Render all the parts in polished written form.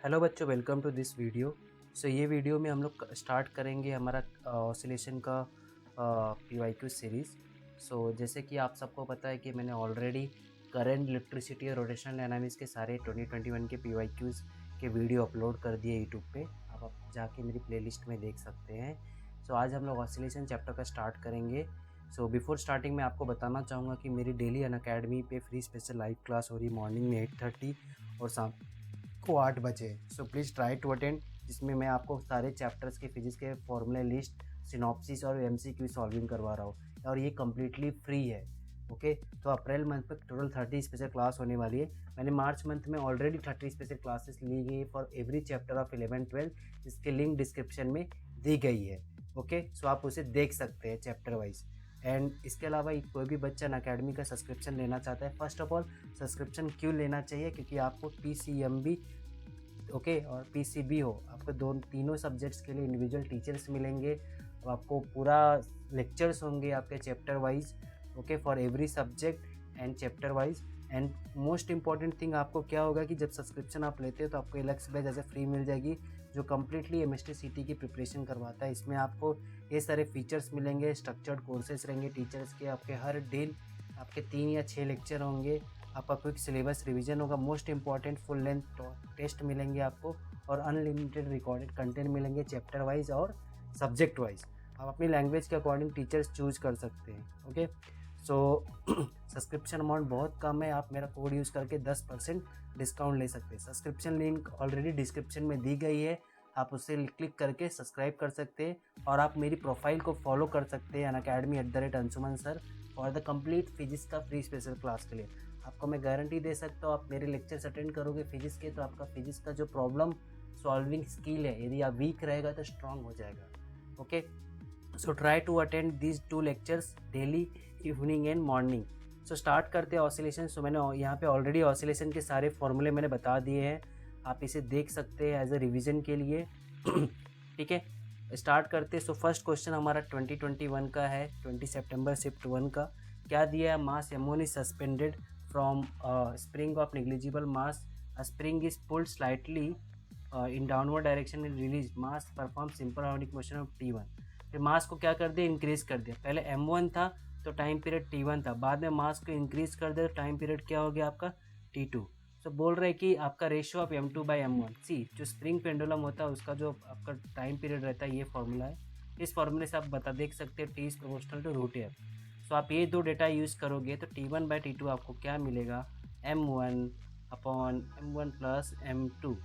Hello बच्चों, welcome to this video. ये video में हम लोग स्टार्ट करेंगे हमारा ऑसिलेशन का PYQ सीरीज़। जैसे कि आप सबको पता है कि मैंने ऑलरेडी करंट, इलेक्ट्रिसिटी और रोटेशनल डायनामिक्स के सारे 2021 के PYQs के वीडियो अपलोड कर दिए यूट्यूब पे। आप जाके मेरी प्लेलिस्ट में देख सकते हैं। आज हम लोग ऑसिलेशन चैप्टर का स्टार्ट करेंगे। बिफोर स्टार्टिंग मैं आपको बताना चाहूँगा कि मेरी डेली अनअकैडमी पे फ्री स्पेशल लाइव क्लास हो रही है मॉर्निंग में 8:30 और शाम को 8 बजे। प्लीज़ ट्राई टू अटेंड, जिसमें मैं आपको सारे चैप्टर्स के फिजिक्स के फॉर्मूले लिस्ट, सिनॉप्सिस और MCQ सॉल्विंग करवा रहा हूँ और ये कम्प्लीटली फ्री है। ओके, तो अप्रैल मंथ में टोटल 30 स्पेशल क्लास होने वाली है। मैंने मार्च मंथ में ऑलरेडी 30 स्पेशल क्लासेस ली गई फॉर एवरी चैप्टर ऑफ 11-12, जिसके लिंक डिस्क्रिप्शन में दी गई है। ओके, आप उसे देख सकते हैं चैप्टर वाइज। एंड इसके अलावा कोई भी बच्चा अनअकैडमी का सब्सक्रिप्शन लेना चाहता है, फर्स्ट ऑफ ऑल सब्सक्रिप्शन क्यों लेना चाहिए? क्योंकि आपको PCMB और PCB हो, आपको तीनों सब्जेक्ट्स के लिए इंडिविजुअल टीचर्स मिलेंगे और आपको पूरा लेक्चर्स होंगे आपके chapter wise, for every subject and chapter wise. And most important thing आपको क्या होगा कि जब सब्सक्रिप्शन आप लेते हो तो आपको एलेक्स बैच ऐसे फ्री मिल जाएगी, जो कम्प्लीटली MST CT की प्रिपरेशन करवाता है। इसमें आपको ये सारे फीचर्स मिलेंगे, स्ट्रक्चर्ड कोर्सेज रहेंगे टीचर्स के, आपके हर दिन आपके 3 या 6 लेक्चर होंगे, आपका क्विक सिलेबस रिवीजन होगा, most important full length test मिलेंगे आपको, और अनलिमिटेड रिकॉर्डेड कंटेंट मिलेंगे चैप्टर वाइज और सब्जेक्ट वाइज। आप अपनी लैंग्वेज के अकॉर्डिंग टीचर्स चूज कर सकते हैं। ओके, सब्सक्रिप्शन अमाउंट बहुत कम है, आप मेरा कोड यूज़ करके 10% डिस्काउंट ले सकते हैं। सब्सक्रिप्शन लिंक ऑलरेडी डिस्क्रिप्शन में दी गई है, आप उससे क्लिक करके सब्सक्राइब कर सकते हैं और आप मेरी प्रोफाइल को फॉलो कर सकते हैं अनअकैडमी@अंशुमन sir for the complete physics का फ्री स्पेशल क्लास के लिए। आपको मैं गारंटी दे सकता हूँ, आप मेरे लेक्चर्स अटेंड करोगे फिजिक्स के तो आपका फिजिक्स का जो प्रॉब्लम सॉल्विंग स्किल है, यदि आप वीक रहेगा तो स्ट्रांग हो जाएगा। Okay, try to attend these 2 lectures daily, evening and morning. Start करते हैं ऑसिलेशन। मैंने यहाँ पे ऑलरेडी ऑसिलेशन के सारे फॉर्मूले मैंने बता दिए हैं, आप इसे देख सकते हैं एज ए रिविजन के लिए। ठीक है, स्टार्ट करते हैं। फर्स्ट क्वेश्चन हमारा 2021 का है, 20 सितंबर शिफ्ट 1 का। क्या दिया है? मास M1 is suspended from spring of negligible mass, spring is pulled slightly in downward direction and release, mass perform simple harmonic motion of T1। फिर मास को क्या कर दिया? इंक्रीज कर दिया। पहले M1 था तो टाइम पीरियड T1 था, बाद में मास को इंक्रीज कर दिया तो टाइम पीरियड क्या हो गया आपका? T2। बोल रहे हैं कि आपका रेशियो ऑफ M2/M1, सी जो स्प्रिंग पेंडुलम होता है उसका जो आपका टाइम पीरियड रहता है, ये फॉर्मूला है। इस फॉर्मूले से आप देख सकते हैं T is proportional to √F। आप ये 2 डेटा यूज़ करोगे तो T1/T2 आपको क्या मिलेगा? M1/M1 plus M2।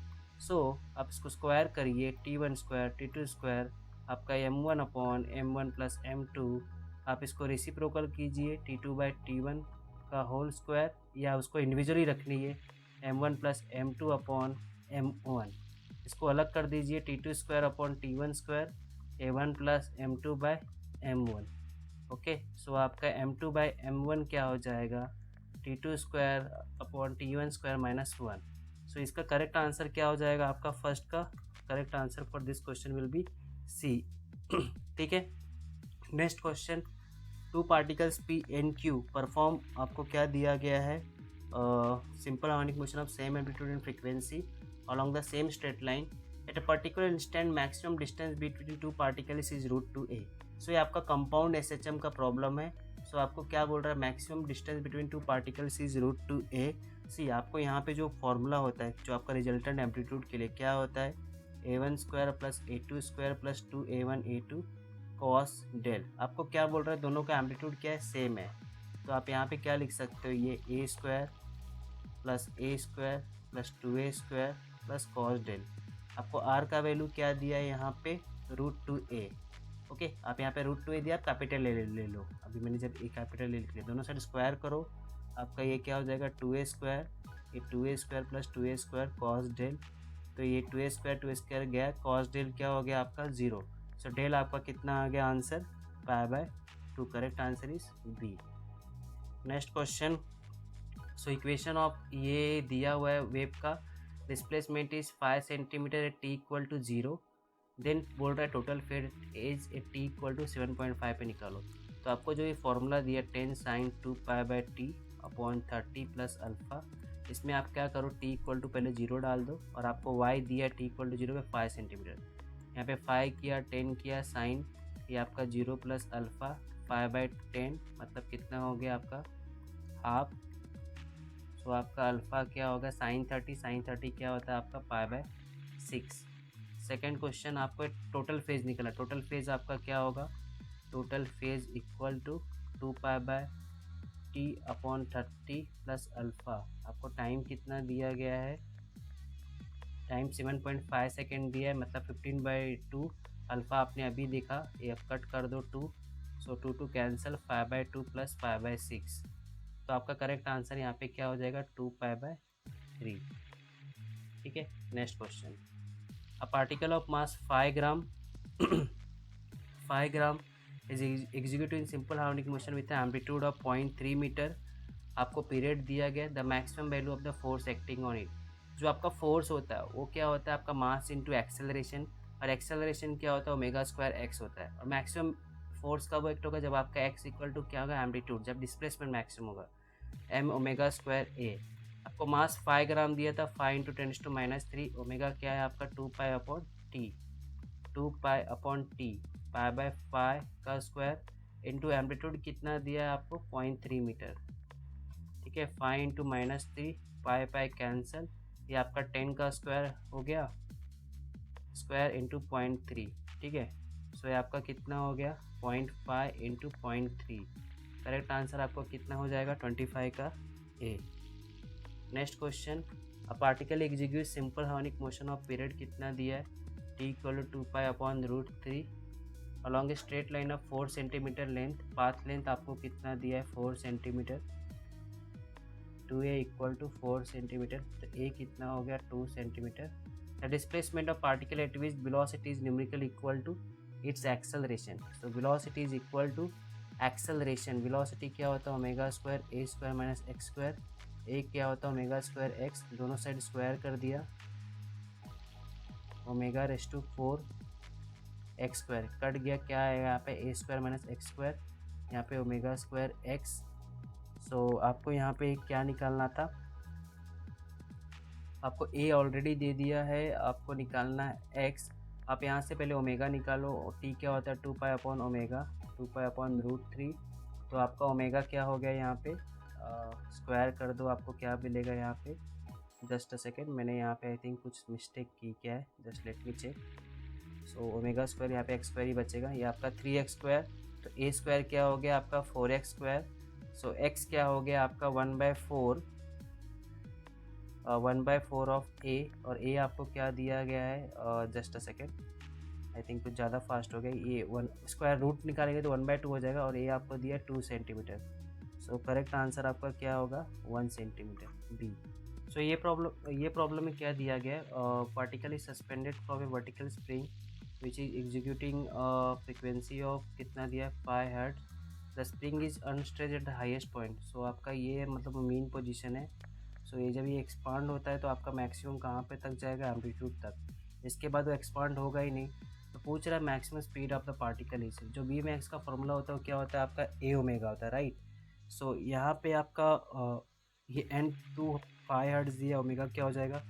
आप इसको स्क्वायर करिए, T1 स्क्वायर T2 स्क्वायर आपका M1/M1 प्लस M2। आप इसको रेसिप्रोकल कीजिए, T2/T1 का होल स्क्वायर, या उसको इंडिविजुअली रख लीजिए, M1 प्लस M2/M1। इसको अलग कर दीजिए, T2 square upon T1 square, A1 plus M2/M1। Okay, आपका M2/M1 क्या हो जाएगा? T2 square upon T1 square minus 1। इसका करेक्ट आंसर क्या हो जाएगा? आपका फर्स्ट का correct answer for this question will be C। ठीक है, next question, 2 particles P and Q perform, आपको क्या दिया गया है? Simple harmonic motion of same amplitude and frequency along the same straight line at a particular instant, maximum distance between 2 particles is √2a। ये आपका compound SHM का problem है। आपको क्या बोल रहा है? Maximum distance between 2 particles is √2a। आपको यहाँ पे जो फॉर्मूला होता है, जो आपका रिजल्टेंट एम्पलीट्यूड के लिए क्या होता है? A1 square plus A2 square plus 2A1A2 cos del. आपको क्या बोल रहा है? दोनों का एम्पलीट्यूड क्या है? सेम है। तो आप यहाँ पे क्या लिख सकते हो? ये A square plus A square plus 2A square plus cos del. आपको R का वैल्यू क्या दिया है यहाँ पे? √2a। ओके, आप यहाँ पे √2a दिया, आप कैपिटल ले लो। अभी मैंने जब ए कैपिटल ले लिया, दोनों साइड स्क्वायर करो, आपका ये क्या हो जाएगा? 2a स्क्वायर, ये 2a square plus 2a square cos del. तो ये 2a स्क्वायर गया, कॉस डेल क्या हो गया आपका? 0। डेल आपका कितना आ गया answer? π/2। Correct answer is B। Next question, equation of ये दिया हुआ है वेव का, displacement is 5 centimetre at T = 0। Then बोल रहा है total field as at T = 7.5 पे निकालो। तो आपको जो ये फॉर्मूला दिया 10 sin 2π/T upon 30 plus alpha, इसमें आप क्या करो, t इक्वल टू पहले 0 डाल दो और आपको y दिया t इक्वल टू 0 पे 5 सेंटीमीटर, यहाँ पे 5 किया 10 किया साइन, ये आपका 0 प्लस अल्फ़ा 5/10 मतलब कितना हो गया आपका हाफ। सो आपका अल्फ़ा क्या होगा साइन 30 क्या होता है आपका π/6। सेकेंड क्वेश्चन, आपको एक टोटल फेज निकला, टोटल फेज आपका क्या होगा, total phase equal to 2π/t/30 plus alpha. आपको टाइम कितना दिया गया है, टाइम 7.5 सेकेंड दिया है, मतलब 15/2। अल्फ़ा आपने अभी देखा, ये अब कट कर दो 2, सो 2 कैंसिल 5/2 प्लस 5/6। तो आपका करेक्ट आंसर यहाँ पे क्या हो जाएगा 2π/3। ठीक है, next question, a particle of mass 5 gram 5 gram is executive in simple harmonic motion with amplitude of 0.3 metre. आपको पीरियड दिया गया, the maximum value of the force acting on it. जो आपका फोर्स होता है वो क्या होता है आपका मास इंटू एक्सेलरेशन, और एक्सेलरेशन क्या होता है ओमेगा स्क्वायर एक्स होता है। और मैक्सिमम फोर्स कब एक्ट होगा, जब आपका एक्स इक्वल टू क्या होगा एम्पलीट्यूड, जब डिस्प्लेसमेंट मैक्सिमम होगा एम ओमेगा स्क्वायर ए। आपको मास 5 ग्राम दिया था, 5 × 10⁻³ ओमेगा क्या है आपका 2π/t, 2π/t π/5 का स्क्वायर इंटू एम्पलीट्यूड कितना दिया है आपको 0.3 मीटर। ठीक है, 5 × -3 पाई कैंसिल, ये आपका 10 का स्क्वायर हो गया, स्क्वायर इंटू 0.3। ठीक है, सो ये आपका कितना हो गया 0.5 इंटू 0.3। करेक्ट आंसर आपको कितना हो जाएगा 25 का A. Next question, a particle execute simple harmonic motion of period कितना दिया है, t equal to 2π/√3 along a straight line of 4 centimetre length. Path length आपको कितना दिया है 4 centimetre, 2a equal to 4 centimetre, तो a कितना हो गया 2 centimetre. The displacement of particle at which velocity is numerical equal to its acceleration. So velocity is equal to acceleration, velocity क्या होता है omega square a square minus x square, a क्या होता है ओमेगा स्क्वायर x, दोनों side square कर दिया, omega raise to 4 x square cut गया, क्या है यहाँ पे a square minus x square, यहाँ पे ओमेगा स्क्वायर x। सो आपको यहाँ पे क्या निकालना था, आपको a ऑलरेडी दे दिया है, आपको निकालना है x। आप यहाँ से पहले ओमेगा निकालो, t क्या होता है 2π/ओमेगा 2π/√3। तो आपका ओमेगा क्या हो गया यहाँ पे स्क्वायर कर दो, आपको क्या मिलेगा यहाँ पे, जस्ट अ सेकेंड, मैंने यहाँ पे आई थिंक कुछ मिस्टेक की, क्या है just let me check. So omega square यहाँ पे एक्स स्क्वायर ही बचेगा, ये आपका 3x स्क्वायर, तो a स्क्वायर क्या हो गया आपका 4x स्क्वायर। सो x क्या हो गया आपका 1/4 ऑफ a, और a आपको क्या दिया गया है just a second, I think कुछ ज़्यादा फास्ट हो गया, ये 1 स्क्वायर रूट निकालेंगे तो 1/2 हो जाएगा, और a आपको दिया 2 सेंटीमीटर। सो करेक्ट आंसर आपका क्या होगा 1 सेंटीमीटर बी। सो ये प्रॉब्लम में क्या दिया गया है, particle is suspended from a vertical spring which is executing frequency of कितना दिया 5 hertz, the spring is unstretch at the highest point. So आपका ये मतलब मेन पोजीशन है। सो ये जब ये एक्सपांड होता है तो आपका मैक्सिमम कहाँ पे तक जाएगा एम्पलीट्यूड तक, इसके बाद वो एक्सपांड होगा ही नहीं। तो पूछ रहा है maximum speed of the particle is, जो बी मैक्स का फॉर्मूला होता है वो क्या होता है आपका ए ओमेगा होता है, राइट। सो यहाँ पे आपका ये एन 2π हर्ट्ज दिया, ओमेगा क्या हो जाएगा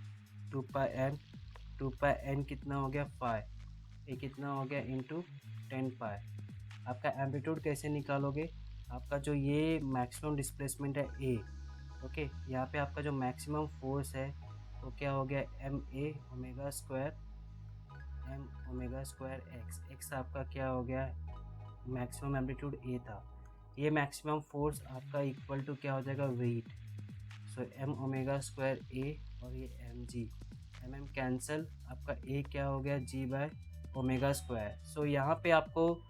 2πn कितना हो गया 5, ये कितना हो गया इंटू 10π। आपका एम्पलीट्यूड कैसे निकालोगे, आपका जो ये मैक्सिमम डिस्प्लेसमेंट है ए, ओके, यहाँ पे आपका जो मैक्सिमम फोर्स है वो क्या हो गया m a omega square x आपका क्या हो गया मैक्सिमम एम्पलीट्यूड ए था, ये मैक्सिमम फोर्स आपका इक्वल टू क्या हो जाएगा weight. So m omega square a और ये m g, m m cancel, आपका ए क्या हो गया g by omega square. So यहाँ पे आपको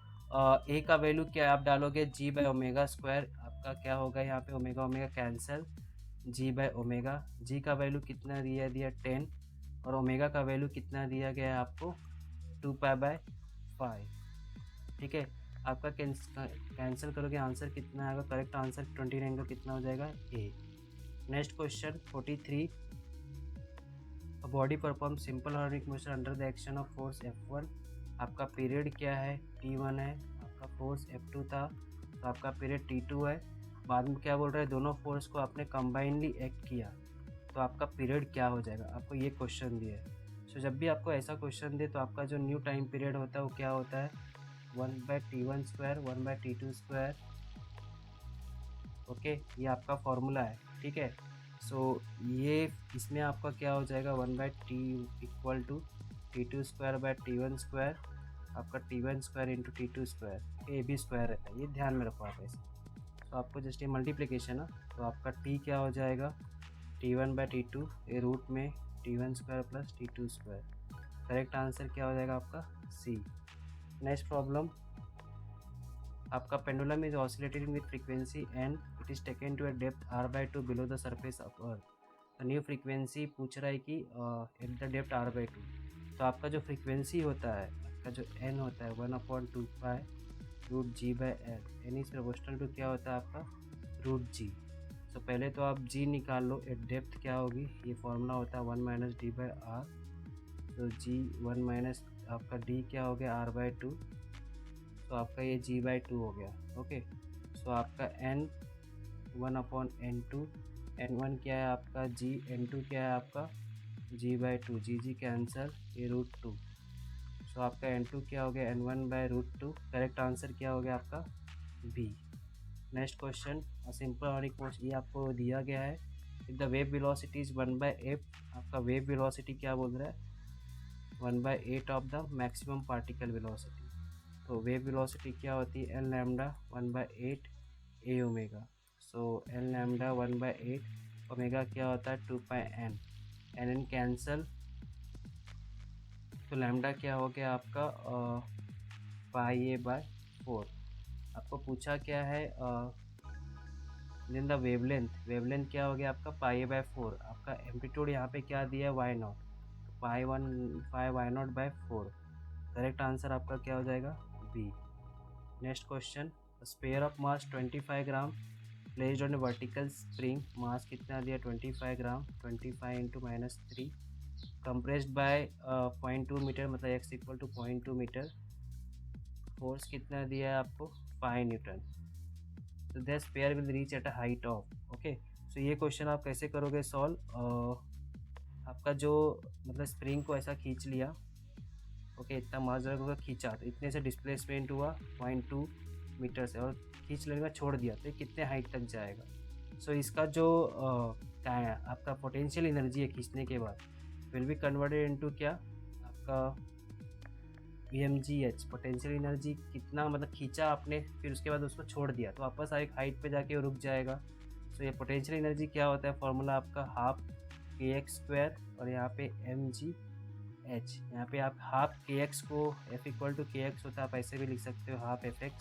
ए का वैल्यू क्या आप डालोगे जी बाय ओमेगा स्क्वायर, आपका क्या होगा यहाँ पे omega omega cancel, G by omega, G का वैल्यू कितना दिया 10, और ओमेगा का वैल्यू कितना दिया गया है आपको 2π/5। ठीक है, आपका कैंसिल करोगे आंसर कितना आएगा, करेक्ट आंसर 29 का कितना हो जाएगा A. Next question 43, a body perform simple harmonic motion under the action of force F1। आपका पीरियड क्या है T1 है, आपका फोर्स F2 था, तो आपका पीरियड T2 है। बाद में क्या बोल रहा है, दोनों फोर्स को आपने कंबाइनली एक्ट किया, तो आपका पीरियड क्या हो जाएगा, आपको ये क्वेश्चन दिया है। सो जब भी आपको ऐसा क्वेश्चन दे तो आपका जो न्यू टाइम पीरियड होता है वो क्या होता है, 1/T1² 1/T2²। ओके, ये आपका फॉर्मूला है, ठीक है। सो ये इसमें आपका क्या हो जाएगा, 1/T इक्वल टू T2²/T1², आपका T1² into T2², A B square रहता है, ये ध्यान में रखो आप ऐसे। तो आपको जस्ट ये मल्टीप्लिकेशन है, तो आपका T क्या हो जाएगा, T1/T2, ये रूट में T1² plus T2²। Correct answer क्या हो जाएगा आपका C। नेक्स्ट प्रॉब्लम, आपका pendulum is oscillated with frequency and it is taken to a depth r/2 below the surface of earth. New frequency पूछ रहा है कि एट द डेप्थ r/2। तो आपका जो फ्रीक्वेंसी होता है, आपका जो n होता है 1/2π√g/l, n is proportional to क्या होता है आपका √g। तो पहले तो आप g निकाल लो, एट डेप्थ क्या होगी, ये फॉर्मूला होता है 1 - d/r। तो g 1 माइनस आपका d क्या हो गया r/2, तो आपका ये g/2 हो गया। ओके, सो आपका n 1/n2, n1 क्या है आपका g, n2 क्या है आपका g/2, g कैंसर, ये √2। सो आपका n2 क्या हो गया n1/√2। करेक्ट आंसर क्या हो गया आपका b। Next question, simple harmonic motion, ये आपको दिया गया है। If the wave velocity is 1/8, आपका वेव वेलोसिटी क्या बोल रहा है, 1/8 of the maximum particle velocity. तो वेव वेलोसिटी क्या होती है, एल लैम्डा 1/8 ए omega. So L lambda 1/8, omega क्या होता है 2πn, एन कैंसल, तो लैम्डा क्या हो गया आपका πa/4। आपको पूछा क्या है द वेवलेंथ क्या हो गया आपका πa/4। आपका एम्पलीट्यूड यहाँ पे क्या दिया है y0, πy0/4। करेक्ट आंसर आपका क्या हो जाएगा B. Next question, sphere of mass 25 gram placed on a vertical spring, mass कितना दिया 25 gram, 25 into -3, compressed by 0.2 metre, मतलब x equal to 0.2 metre, force कितना दिया है आपको 5 न्यूटन। तो the sphere will reach at a height of. Okay, so ये question आप कैसे करोगे सॉल्व, आपका जो मतलब स्प्रिंग को ऐसा खींच लिया, ओके, इतना मास होगा खींचा, तो इतने से डिस्प्लेसमेंट हुआ 0.2 मीटर से, और खींच लेने का छोड़ दिया तो ये कितने हाइट तक जाएगा। सो इसका जो क्या है आपका पोटेंशियल एनर्जी है खींचने के बाद, विल बी कन्वर्टेड इनटू क्या आपका VmGH। पोटेंशियल एनर्जी कितना मतलब खींचा आपने, फिर उसके बाद उसको छोड़ दिया तो वापस एक हाइट पे जाके रुक जाएगा। सो ये पोटेंशियल एनर्जी क्या होता है, फॉर्मूला आपका ½ kx², और यहाँ पे mgh। यहाँ पे आप ½ kx को F इक्वल टू kx होता है, आप ऐसे भी लिख सकते हो ½ fx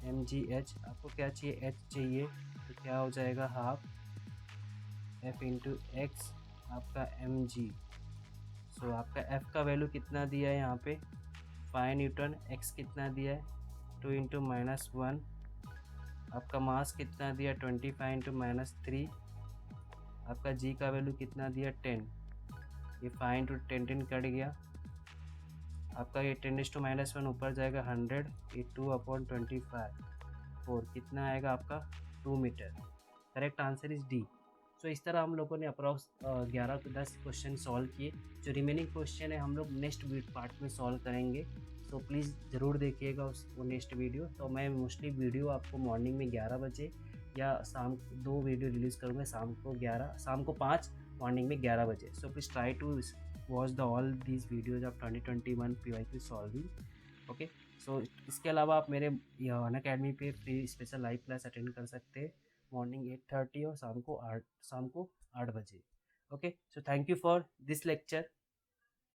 mgh। आपको क्या चाहिए, h चाहिए, तो क्या हो जाएगा ½ f इंटू एक्स आपका mg। सो आपका f का वैल्यू कितना दिया है यहाँ पे 5 न्यूटन, x कितना दिया है 2 इंटू -1, आपका मास कितना दिया 25 इंटू -3, आपका g का वैल्यू कितना दिया 10, ये 5 इंटू 10 कट गया, आपका ये 10⁻1 ऊपर जाएगा 100, ये 2/25 4 कितना आएगा आपका 2 metre. Correct answer is D. So इस तरह हम लोगों ने अप्रॉक्स 11 से 10 क्वेश्चन सॉल्व किए। जो रिमेनिंग क्वेश्चन है हम लोग नेक्स्ट पार्ट में सॉल्व करेंगे, सो प्लीज़ ज़रूर देखिएगा वो नेक्स्ट वीडियो। तो मैं मोस्टली वीडियो आपको मॉर्निंग में 11 बजे या शाम 2 वीडियो रिलीज़ करूँगा, शाम को 5, मॉर्निंग में 11 बजे। So please try to watch the all these videos of 2021 PYQ solving. Okay, so इसके अलावा आप मेरे अनअकैडमी पे free special live class attend कर सकते हैं मॉर्निंग 8:30 और शाम को 8 बजे। Okay, so thank you for this lecture.